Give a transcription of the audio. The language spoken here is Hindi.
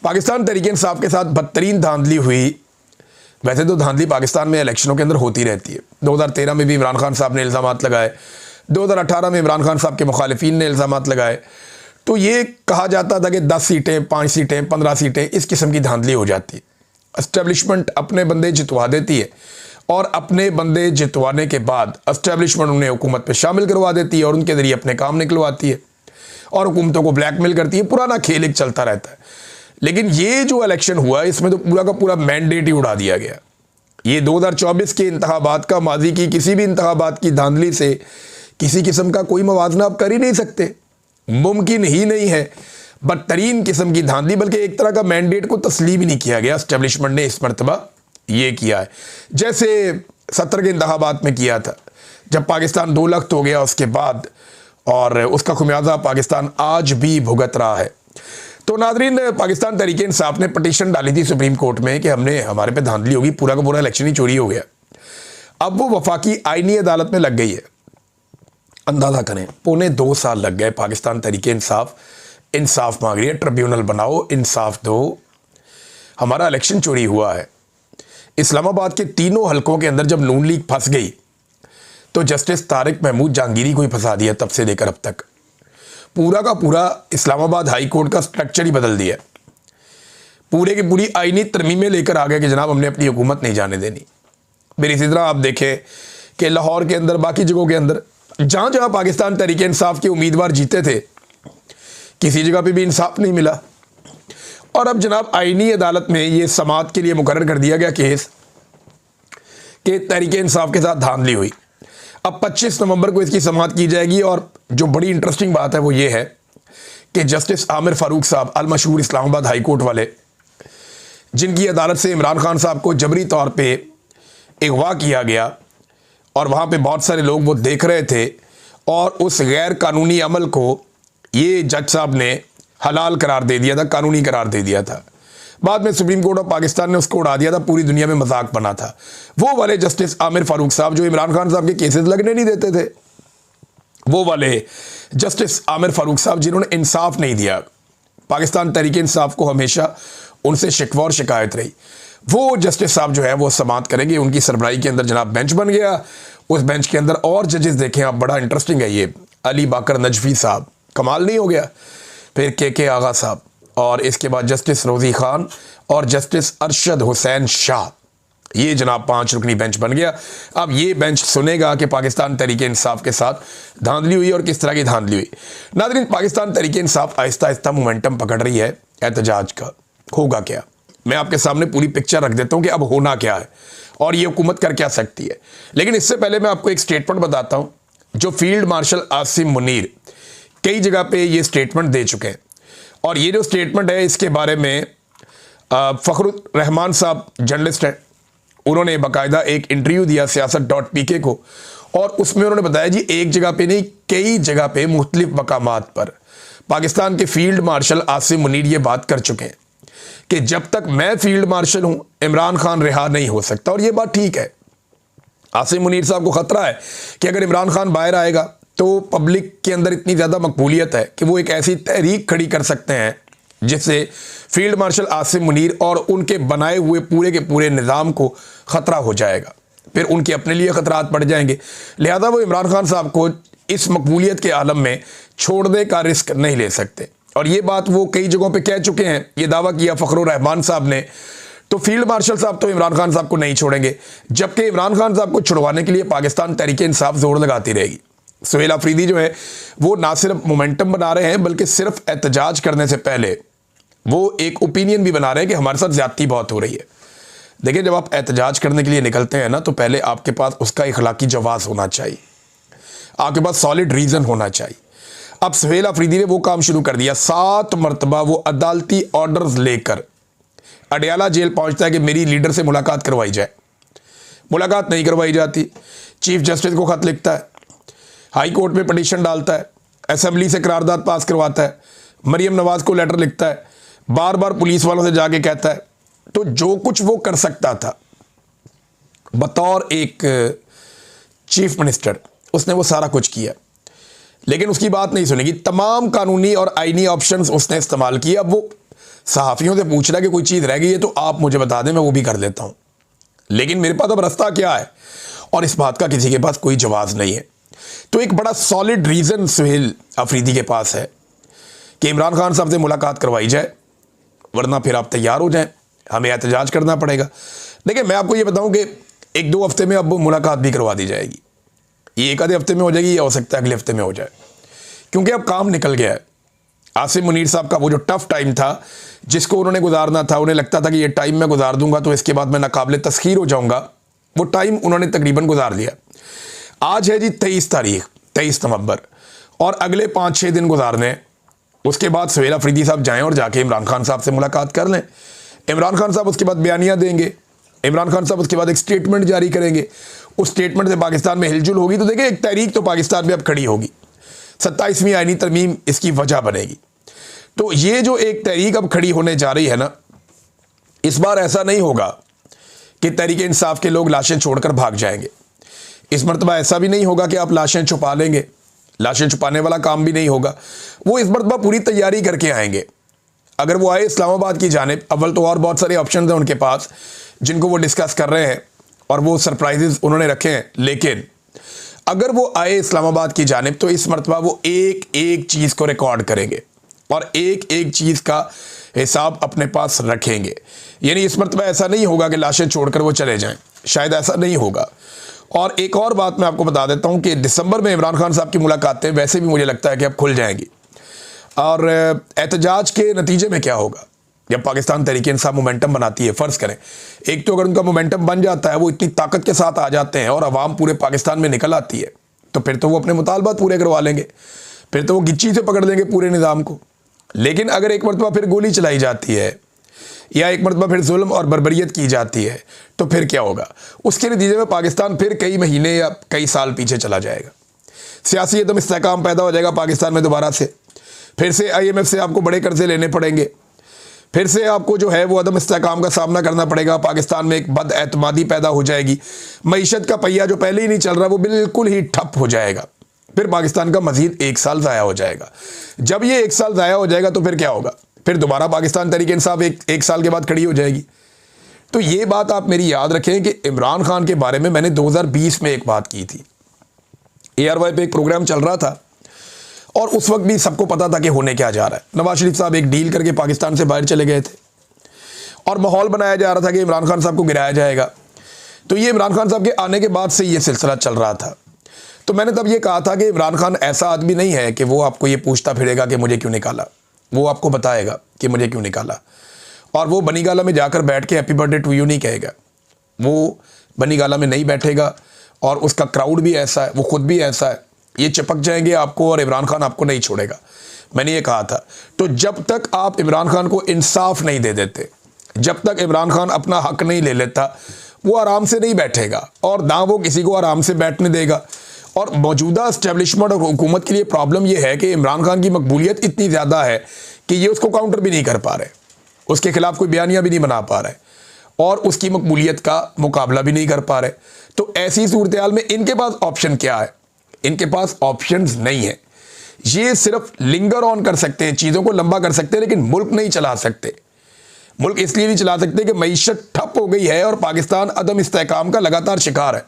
पाकिस्तान तहरीक इंसाफ के साथ बदतरीन धांधली हुई। वैसे तो धांधली पाकिस्तान में इलेक्शनों के अंदर होती रहती है। 2013 में भी इमरान खान साहब ने इल्ज़ाम लगाए, 2018 में इमरान खान साहब के मुखालिफिन ने इल्ज़ाम लगाए। तो ये कहा जाता था कि 10 सीटें, 5 सीटें, 15 सीटें, इस किस्म की धांधली हो जाती है। एस्टेब्लिशमेंट अपने बंदे जितवा देती है और अपने बंदे जितवाने के बाद एस्टेब्लिशमेंट उन्हें हुकूमत पे शामिल करवा देती है और उनके ज़रिए अपने काम निकलवाती है और हुकूमतों को ब्लैकमेल करती है। पुराना खेल एक चलता रहता है। लेकिन ये जो इलेक्शन हुआ इसमें तो पूरा का पूरा मैंडेट ही उड़ा दिया गया। ये 2024 के इंतखाबात का माजी की किसी भी इंतखाबात की धांधली से किसी किस्म का कोई मवाजना आप कर ही नहीं सकते, मुमकिन ही नहीं है। बदतरीन किस्म की धांधली, बल्कि एक तरह का मैंडेट को तस्लीम ही नहीं किया गया। एस्टेब्लिशमेंट ने इस मरतबा ये किया है जैसे 70 के इंतखाबात में किया था, जब पाकिस्तान 2 लाख हो गया उसके बाद, और उसका खुमियाजा पाकिस्तान आज भी भुगत रहा है। तो नादरीन, पाकिस्तान तहरीक इंसाफ ने पटिशन डाली थी सुप्रीम कोर्ट में कि हमारे पे धांधली होगी, पूरा का पूरा इलेक्शन ही चोरी हो गया। अब वो वफाकी आईनी अदालत में लग गई है। अंदाज़ा करें, 2.25 साल लग गए पाकिस्तान तहरीक इंसाफ मांग रही है, ट्रिब्यूनल बनाओ, इंसाफ दो, हमारा इलेक्शन चोरी हुआ है। इस्लामाबाद के तीनों हलकों के अंदर जब नून लीग फंस गई तो जस्टिस तारिक महमूद जहांगीरी को ही फंसा दिया। तब से लेकर अब तक पूरा का पूरा इस्लामाबाद हाई कोर्ट का स्ट्रक्चर ही बदल दिया। पूरे की पूरी आईनी तरमीमें लेकर आ गए कि जनाब हमने अपनी हुकूमत नहीं जाने देनी। फिर इसी तरह आप देखें कि लाहौर के अंदर, बाकी जगहों के अंदर, जहाँ जहाँ पाकिस्तान तहरीक इंसाफ के उम्मीदवार जीते थे, किसी जगह पे भी इंसाफ नहीं मिला। और अब जनाब आईनी अदालत में ये समाअत के लिए मुकर्रर कर दिया गया केस कि तहरीक इंसाफ के साथ धांधली हुई। अब 25 नवंबर को इसकी समाअत की जाएगी। और जो बड़ी इंटरेस्टिंग बात है वो ये है कि जस्टिस आमिर फारूक साहब, अल मशहूर इस्लामाबाद हाई कोर्ट वाले, जिनकी अदालत से इमरान खान साहब को जबरी तौर पे अगवा किया गया और वहाँ पे बहुत सारे लोग वो देख रहे थे, और उस गैर कानूनी अमल को ये जज साहब ने हलाल करार दे दिया था, कानूनी करार दे दिया था। बाद में सुप्रीम कोर्ट ऑफ पाकिस्तान ने उसको उड़ा दिया था, पूरी दुनिया में मजाक बना था। वो वाले जस्टिस आमिर फारूक साहब जो इमरान खान साहब के केसेस लगने नहीं देते थे, वो वाले जस्टिस आमिर फारूक साहब जिन्होंने इंसाफ नहीं दिया, पाकिस्तान तहरीक इंसाफ को हमेशा उनसे शिकवा और शिकायत रही, वो जस्टिस साहब जो है वो समाअत करेंगे। उनकी सरबराही के अंदर जनाब बेंच बन गया। उस बेंच के अंदर और जजेस देखें आप, बड़ा इंटरेस्टिंग है ये। अली बाकर नजफी साहब, कमाल नहीं हो गया? फिर के आगा साहब, और इसके बाद जस्टिस रोज़ी खान और जस्टिस अरशद हुसैन शाह। ये जनाब 5 रुकनी बेंच बन गया। अब ये बेंच सुनेगा कि पाकिस्तान तहरीक इंसाफ के साथ धांधली हुई और किस तरह की धांधली हुई। नाज़रीन, पाकिस्तान तहरीक इंसाफ आहिस्ता आहिस्ता मोमेंटम पकड़ रही है एहतजाज का। होगा क्या, मैं आपके सामने पूरी पिक्चर रख देता हूँ कि अब होना क्या है और ये हुकूमत कर क्या सकती है। लेकिन इससे पहले मैं आपको एक स्टेटमेंट बताता हूँ जो फील्ड मार्शल आसिम मुनीर कई जगह पे ये स्टेटमेंट दे चुके हैं। और ये जो स्टेटमेंट है इसके बारे में फ़खरुर रहमान साहब जर्नलिस्ट हैं, उन्होंने बाकायदा एक इंटरव्यू दिया सियासत.pk को, और उसमें उन्होंने बताया जी एक जगह पे नहीं कई जगह पे मुख्तलिफ मकामात पर पाकिस्तान के फील्ड मार्शल आसिम मुनीर ये बात कर चुके हैं कि जब तक मैं फील्ड मार्शल हूं इमरान खान रिहा नहीं हो सकता। और ये बात ठीक है। आसिम मुनीर साहब को खतरा है कि अगर इमरान खान बाहर आएगा तो पब्लिक के अंदर इतनी ज़्यादा मकबूलियत है कि वो एक ऐसी तहरीक खड़ी कर सकते हैं जिससे फील्ड मार्शल आसिम मुनीर और उनके बनाए हुए पूरे के पूरे निज़ाम को ख़तरा हो जाएगा। फिर उनके अपने लिए ख़तरात पड़ जाएंगे। लिहाजा वो इमरान खान साहब को इस मकबूलियत के आलम में छोड़ने का रिस्क नहीं ले सकते। और ये बात वो कई जगहों पे कह चुके हैं, ये दावा किया फ़खरुर रहमान साहब ने। तो फील्ड मार्शल साहब तो इमरान खान साहब को नहीं छोड़ेंगे, जबकि इमरान खान साहब को छुड़वाने के लिए पाकिस्तान तहरीक इंसाफ जोर लगाती रहेगी। सुहेल अफरीदी जो है वो ना सिर्फ मोमेंटम बना रहे हैं बल्कि सिर्फ एहतजाज करने से पहले वो एक ओपिनियन भी बना रहे हैं कि हमारे साथ ज्यादती बहुत हो रही है। देखिए, जब आप एहतजाज करने के लिए निकलते हैं ना तो पहले आपके पास उसका इखलाकी जवाज़ होना चाहिए, आपके पास सॉलिड रीज़न होना चाहिए। अब सुहेल अफरीदी ने वो काम शुरू कर दिया, 7 मरतबा वो अदालती ऑर्डर्स लेकर अडयाला जेल पहुंचता है कि मेरी लीडर से मुलाकात करवाई जाए। मुलाकात नहीं करवाई जाती। चीफ जस्टिस को खत लिखता है, हाई कोर्ट में पटिशन डालता है, असेंबली से करारदाद पास करवाता है, मरियम नवाज को लेटर लिखता है, बार बार पुलिस वालों से जाके कहता है। तो जो कुछ वो कर सकता था बतौर एक चीफ मिनिस्टर, उसने वो सारा कुछ किया, लेकिन उसकी बात नहीं सुनेगी। तमाम कानूनी और आईनी ऑप्शंस उसने इस्तेमाल किए। अब वो सहाफ़ियों से पूछ रहा है कि कोई चीज़ रह गई है तो आप मुझे बता दें, मैं वो भी कर देता हूँ। लेकिन मेरे पास अब रास्ता क्या है, और इस बात का किसी के पास कोई जवाब नहीं है। तो एक बड़ा सॉलिड रीज़न सुहेल अफरीदी के पास है कि इमरान खान साहब से मुलाकात करवाई जाए, वरना फिर आप तैयार हो जाएं, हमें एहतजाज करना पड़ेगा। देखिए, मैं आपको ये बताऊं कि 1-2 हफ्ते में अब वो मुलाकात भी करवा दी जाएगी। ये एक आधे हफ्ते में हो जाएगी, या हो सकता है अगले हफ्ते में हो जाए, क्योंकि अब काम निकल गया है। आसिम मुनीर साहब का वो जो टफ टाइम था जिसको उन्होंने गुजारना था, उन्हें लगता था कि ये टाइम मैं गुजार दूंगा तो इसके बाद मैं नाकाबिले तस्खीर हो जाऊंगा, वो टाइम उन्होंने तकरीबन गुजार लिया। आज है जी 23 तारीख, 23 नवंबर, और अगले 5-6 दिन गुजारने हैं। उसके बाद सुहेल अफरीदी साहब जाएं और जाके इमरान खान साहब से मुलाकात कर लें। इमरान खान साहब उसके बाद बयानियाँ देंगे, इमरान खान साहब उसके बाद एक स्टेटमेंट जारी करेंगे। उस स्टेटमेंट से पाकिस्तान में हिलजुल होगी तो देखिए एक तहरीक तो पाकिस्तान में अब खड़ी होगी। 27वीं आईनी तरमीम इसकी वजह बनेगी। तो ये जो एक तहरीक अब खड़ी होने जा रही है ना, इस बार ऐसा नहीं होगा कि तहरीक इंसाफ के लोग लाशें छोड़कर भाग जाएंगे। इस मरतबा ऐसा भी नहीं होगा कि आप लाशें छुपा लेंगे, लाशें छुपाने वाला काम भी नहीं होगा। वो इस मरतबा पूरी तैयारी करके आएंगे। अगर वो आए इस्लामाबाद की जानिब, अव्वल तो और बहुत सारे ऑप्शन हैं उनके पास जिनको वो डिस्कस कर रहे हैं और वो सरप्राइजेस उन्होंने रखे हैं, लेकिन अगर वो आए इस्लामाबाद की जानिब तो इस मरतबा वो एक एक चीज़ को रिकॉर्ड करेंगे और एक एक चीज़ का हिसाब अपने पास रखेंगे। यानी इस मरतबा ऐसा नहीं होगा कि लाशें छोड़कर वो चले जाएं, शायद ऐसा नहीं होगा। और एक और बात मैं आपको बता देता हूं कि दिसंबर में इमरान खान साहब की मुलाकातें वैसे भी मुझे लगता है कि अब खुल जाएंगी। और एहतजाज के नतीजे में क्या होगा, जब पाकिस्तान तहरीक इंसाफ मोमेंटम बनाती है, फ़र्ज़ करें एक तो अगर उनका मोमेंटम बन जाता है, वो इतनी ताकत के साथ आ जाते हैं और अवाम पूरे पाकिस्तान में निकल आती है, तो फिर तो वो अपने मुतालबात पूरे करवा लेंगे, फिर तो वो गिच्ची से पकड़ लेंगे पूरे निज़ाम को। लेकिन अगर एक मरतबा फिर गोली चलाई जाती है या एक मरतबा फिर जुल्म और बर्बरियत की जाती है, तो फिर क्या होगा? उसके नतीजे में पाकिस्तान फिर कई महीने या कई साल पीछे चला जाएगा। सियासी एकदम इस्तेहकाम पैदा हो जाएगा पाकिस्तान में दोबारा से। फिर से IMF से आपको बड़े कर्जे लेने पड़ेंगे, फिर से आपको जो है वो अदम इस्तेहकाम का सामना करना पड़ेगा। पाकिस्तान में एक बदएतमादी पैदा हो जाएगी। मईशत का पहिया जो पहले ही नहीं चल रहा वो बिल्कुल ही ठप हो जाएगा। फिर पाकिस्तान का मजीद 1 साल ज़ाया हो जाएगा। जब ये 1 साल ज़ाया हो जाएगा तो फिर क्या होगा? फिर दोबारा पाकिस्तान तहरीक इंसाफ एक साल के बाद खड़ी हो जाएगी। तो ये बात आप मेरी याद रखें कि इमरान खान के बारे में मैंने 2020 में एक बात की थी। ARY पे एक प्रोग्राम चल रहा था और उस वक्त भी सबको पता था कि होने क्या जा रहा है। नवाज शरीफ साहब एक डील करके पाकिस्तान से बाहर चले गए थे और माहौल बनाया जा रहा था कि इमरान खान साहब को गिराया जाएगा। तो ये इमरान खान साहब के आने के बाद से ये सिलसिला चल रहा था। तो मैंने तब ये कहा था कि इमरान खान ऐसा आदमी नहीं है कि वो आपको ये पूछता फिरेगा कि मुझे क्यों निकाला। वो आपको बताएगा कि मुझे क्यों निकाला, और वो बनी गाला में जाकर बैठ के हैप्पी बर्थडे टू यू नहीं कहेगा। वो बनी गाला में नहीं बैठेगा और उसका क्राउड भी ऐसा है, वो खुद भी ऐसा है। ये चिपक जाएंगे आपको और इमरान खान आपको नहीं छोड़ेगा। मैंने ये कहा था। तो जब तक आप इमरान खान को इंसाफ नहीं दे देते, जब तक इमरान खान अपना हक नहीं ले लेता, वो आराम से नहीं बैठेगा और ना वो किसी को आराम से बैठने देगा। और मौजूदा इस्टेब्लिशमेंट और हुकूमत के लिए प्रॉब्लम यह है कि इमरान खान की मकबूलियत इतनी ज़्यादा है कि ये उसको काउंटर भी नहीं कर पा रहे, उसके खिलाफ कोई बयानियाँ भी नहीं बना पा रहे और उसकी मकबूलियत का मुकाबला भी नहीं कर पा रहे। तो ऐसी सूरत हाल में इनके पास ऑप्शन क्या है? इनके पास ऑप्शंस नहीं है। ये सिर्फ लिंगर ऑन कर सकते हैं, चीज़ों को लंबा कर सकते हैं, लेकिन मुल्क नहीं चला सकते। मुल्क इसलिए नहीं चला सकते कि मईशत ठप हो गई है और पाकिस्तान अदम इस्तेहकाम का लगातार शिकार है।